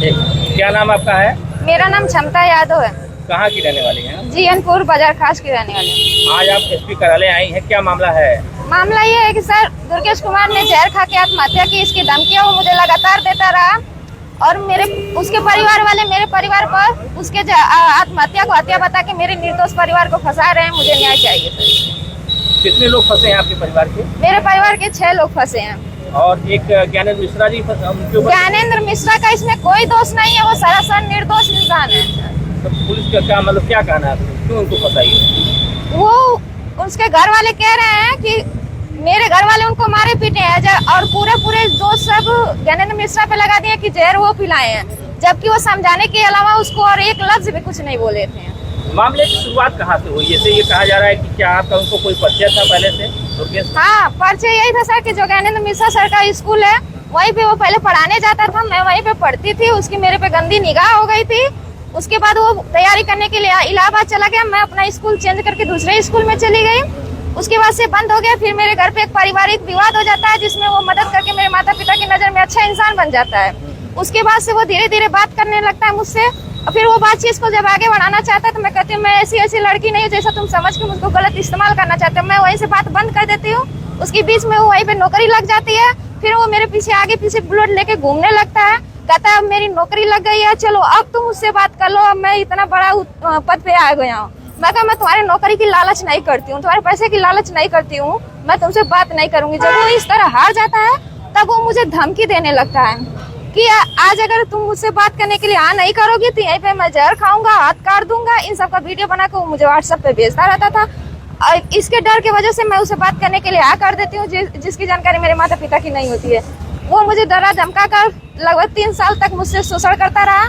क्या नाम आपका है? मेरा नाम क्षमता यादव है। कहाँ की रहने वाली हैं? जीएनपुर बाजार खास की रहने वाली हूँ। आज आप एसपी कार्यालय आई हैं, क्या मामला है? मामला ये है कि सर दुर्गेश कुमार ने जहर खा के आत्महत्या की, इसकी धमकियाँ वो मुझे लगातार देता रहा और उसके परिवार वाले मेरे परिवार पर उसके आत्महत्या को हत्या बता के मेरे निर्दोष परिवार को फंसा रहे हैं। मुझे न्याय चाहिए सर। कितने लोग फंसे हैं आपके परिवार के? मेरे परिवार के 6 लोग फंसे हैं और एक ज्ञानेंद्र मिश्रा जी ज्ञानेंद्र मिश्रा का इसमें कोई दोष नहीं है, वो सरासर निर्दोष इंसान है। तो पुलिस का क्या मतलब क्या कहना है, क्यों उनको फंसाई? वो उसके घर वाले कह रहे हैं कि मेरे घर वाले उनको मारे पीटे हैं और पूरे दोष सब ज्ञानेंद्र मिश्रा पे लगा दिए कि जहर वो पिलाए हैं, जबकि वो समझाने के अलावा उसको और एक लफ्ज भी कुछ नहीं बोले थे। मामले की शुरुआत कहाँ से हुई? जैसे ये कहा जा रहा है कि क्या आपका उनको कोई परिचय था पहले से? हाँ, परिचय यही था सर कि जो ज्ञानेंद्र मिश्रा सर का स्कूल है वहीं पे वो पहले पढ़ाने जाता था, मैं वहीं पे पढ़ती थी, उसकी मेरे पे गंदी निगाह हो गई थी। उसके बाद वो तैयारी करने के लिए इलाहाबाद चला गया, मैं अपना स्कूल चेंज करके दूसरे स्कूल में चली गई। उसके बाद से बंद हो गया। फिर मेरे घर पे एक पारिवारिक विवाद हो जाता है जिसमें वो मदद करके मेरे माता पिता की नजर में अच्छा इंसान बन जाता है। उसके बाद से वो धीरे धीरे बात करने लगता है मुझसे और फिर वो बातचीत को जब आगे बढ़ाना चाहता है तो मैं कहती हूँ मैं ऐसी लड़की नहीं हूँ जैसा तुम समझ के मुझको गलत इस्तेमाल करना चाहते हो। मैं वहीं से बात बंद कर देती हूँ। उसके बीच में वो वहीं पे नौकरी लग जाती है। फिर वो मेरे पीछे आगे पीछे बुलेट लेके घूमने लगता है, कहता है अब मेरी नौकरी लग गई है, चलो अब तुम मुझसे बात कर लो, अब मैं इतना बड़ा पद पे आ गया हूँ। मैं कहा मैं तुम्हारे नौकरी की लालच नहीं करती हूँ, तुम्हारे पैसे की लालच नहीं करती हूँ, मैं तुमसे बात नहीं करूंगी। जब वो इस तरह हार जाता है तब वो मुझे धमकी देने लगता है कि आज अगर तुम मुझसे बात करने के लिए हाँ नहीं करोगी तो यहीं पे मैं जहर खाऊंगा, हाथ काट दूंगा। इन सब का वीडियो बना के वो मुझे व्हाट्सएप पे भेजता रहता था और इसके डर की वजह से मैं उसे बात करने के लिए हाँ कर देती हूँ जिसकी जानकारी मेरे माता पिता की नहीं होती है। वो मुझे डरा धमका कर लगभग 3 साल तक मुझसे शोषण करता रहा।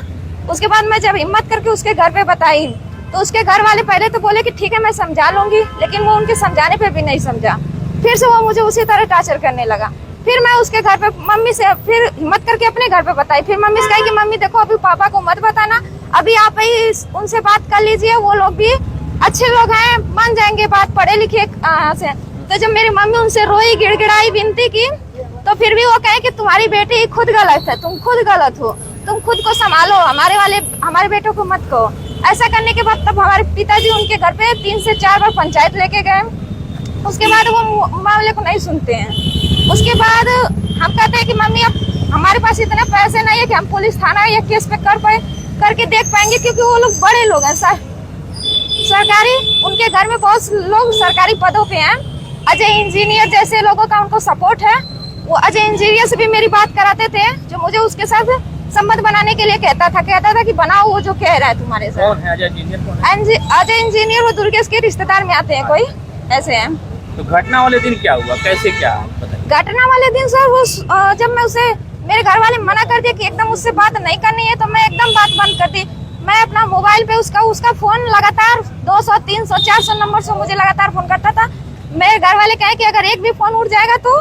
उसके बाद मैं जब हिम्मत करके उसके घर पे बताई तो उसके घर वाले पहले तो बोले कि ठीक है मैं समझा लूंगी, लेकिन वो उनके समझाने पे भी नहीं समझा। फिर से वो मुझे उसी तरह टॉर्चर करने लगा। फिर मैं उसके घर पे मम्मी से फिर हिम्मत करके अपने घर पे बताई। फिर मम्मी से कही कि मम्मी देखो अभी पापा को मत बताना, अभी आप ही उनसे बात कर लीजिए, वो लोग भी अच्छे लोग हैं, मान जाएंगे बात, पढ़े लिखे से। तो जब मेरी मम्मी उनसे रोई गिड़गिड़ाई विनती की तो फिर भी वो कहे कि तुम्हारी बेटी खुद गलत है, तुम खुद गलत हो, तुम खुद को संभालो, हमारे बेटों को मत कहो। ऐसा करने के बाद तब हमारे पिताजी उनके घर पे 3 से 4 बार पंचायत लेके गए। उसके बाद वो मामले को नहीं सुनते हैं। उसके बाद हम कहते हैं कि मम्मी अब हमारे पास इतने पैसे नहीं है कि हम पुलिस थाना या केस पे करके देख पाएंगे, क्योंकि वो लोग बड़े लोग हैं सरकारी, उनके घर में बहुत लोग सरकारी पदों पे हैं। अजय इंजीनियर जैसे लोगों का उनको सपोर्ट है। वो अजय इंजीनियर से भी मेरी बात कराते थे, जो मुझे उसके साथ संबंध बनाने के लिए कहता था कि बनाओ वो जो कह रहा है तुम्हारे साथ। कौन है अजय इंजीनियर? कौन है अजय इंजीनियर? वो दुर्गेश के रिश्तेदार में आते हैं, कोई ऐसे हैं। तो घटना वाले दिन क्या हुआ, कैसे क्या? घटना वाले दिन सर वो जब मैं उसे मेरे घर वाले मना कर दिया कि एकदम उससे बात नहीं करनी है तो मैं एकदम बात बंद कर दी। मैं अपना मोबाइल पे उसका फोन लगातार 200, 300, 400 नंबर से मुझे लगातार फोन करता था। मेरे घर वाले कहे कि अगर एक भी फोन उठ जाएगा तो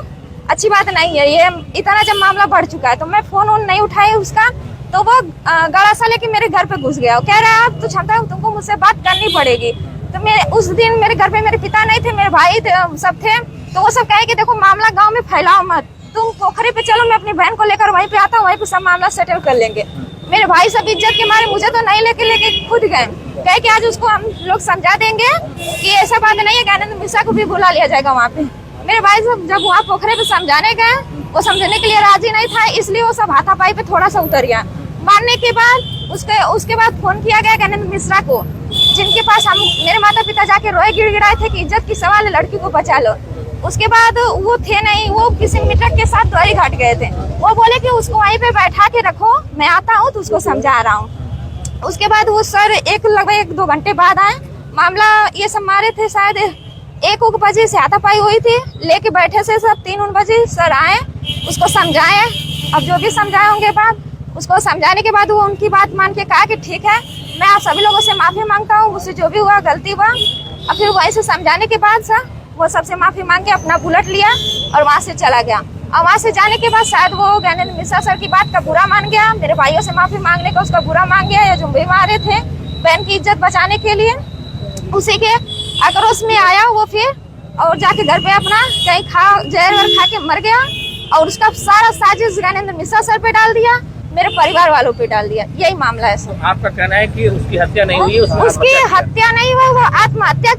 अच्छी बात नहीं है। ये इतना जब मामला बढ़ चुका है तो मैं फोन नहीं उठाई उसका, तो वो गड़ासा लेके मेरे घर पे घुस गया। कह रहा है अब तो क्षमता तुमको मुझसे बात करनी पड़ेगी। तो उस दिन मेरे घर पे मेरे पिता नहीं थे, मेरे भाई सब थे। तो वो सब कहे कि देखो मामला गांव में फैलाओ मत, तुम पोखरे पे चलो, मैं अपनी बहन को लेकर वहीं पे आता हूँ, वहीं पे सब मामला सेटल कर लेंगे। मेरे भाई सब इज्जत के मारे मुझे तो नहीं लेके खुद गए, कहे कि आज उसको हम लोग समझा देंगे कि ऐसा बात नहीं है, ज्ञानेंद्र मिश्रा को भी बुला लिया जाएगा वहाँ पे। मेरे भाई सब जब वहाँ पोखरे पे समझाने गए, वो समझने के लिए राजी नहीं था, इसलिए वो सब हाथापाई पे थोड़ा सा उतर गया। मारने के बाद उसके बाद फोन किया गया ज्ञानेंद्र मिश्रा को, जिनके पास हम मेरे माता पिता जाके रोए गिड़गिड़ाए थे कि इज्जत की सवाल है, लड़की को बचा लो। उसके बाद वो थे नहीं, वो किसी मित्र के साथ द्वारी घाट गए थे। वो बोले कि उसको वहीं पे बैठा के रखो, मैं आता हूँ तो उसको समझा रहा हूँ। उसके बाद वो सर लगभग 1-2 घंटे बाद आए। मामला ये सब मारे थे शायद 1 बजे से हाथापाई हुई थी, लेके बैठे से सब 3 बजे सर आए, उसको समझाए। अब जो भी समझाए होंगे बाद उसको समझाने के बाद वो उनकी बात मान के कहा कि ठीक है मैं आप सभी लोगों से माफी मांगता हूँ, मुझसे जो भी हुआ गलती हुआ। और फिर वहीं से समझाने के बाद सर वो सबसे माफी मांग के अपना बुलेट लिया और वहाँ से चला गया। और वहाँ से जाने के बाद शायद वो ज्ञानेंद्र मिश्रा सर की बात का बुरा मान गया, मेरे भाइयों से माफी मांगने का उसका बुरा मान गया, या जो भी मारे थे बहन की इज्जत बचाने के लिए, उसी के आक्रोश में आया वो फिर और जाके घर पे अपना कहीं जहर खा के मर गया। और उसका सारा साजिश ज्ञानेंद्र मिश्रा सर पे डाल दिया। मेरे परिवार वालों पे डाल दिया, यही मामला है सर। आपका कहना है कि उसकी हत्या नहीं हुई, उसकी हत्या नहीं हुई, वो आत्महत्या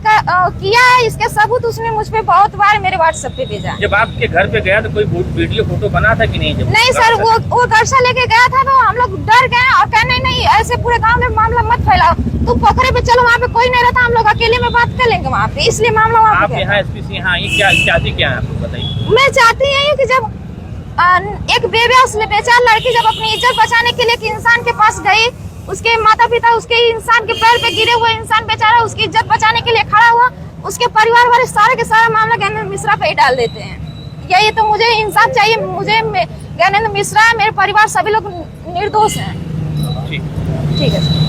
किया है। इसके सबूत उसने मुझ पे बहुत बार मेरे व्हाट्सएप पे भेजा। जब आपके घर पे गया तो कोई वीडियो फोटो बना था कि नहीं? जब नहीं सर, वो गर्सा लेके गया था तो हम लोग डर गए और कहने नहीं ऐसे पूरे गांव में मामला मत फैलाओ, तुम पोखरे पे चलो, वहाँ पे कोई नहीं रहता, हम लोग अकेले में बात कर लेंगे वहाँ पे, इसलिए मामला वहाँ आप पे। यहाँ एसपी से यहाँ आई, क्या चाहती क्या है आपको बताइए? मैं चाहती हूँ कि जब एक बेचार लड़की जब अपनी इज्जत बचाने के लिए एक इंसान के पास गई, उसके माता पिता उसके इंसान के पैर पे गिरे हुए इंसान बेचारा उसकी इज्जत बचाने के लिए खड़ा हुआ, उसके परिवार वाले सारे के सारा मामला ज्ञानेंद्र मिश्रा पे ही डाल देते हैं। यही तो मुझे इंसाफ चाहिए, मुझे ज्ञानेंद्र मिश्रा, मेरे परिवार सभी लोग निर्दोष हैं। ठीक ठीक है सर।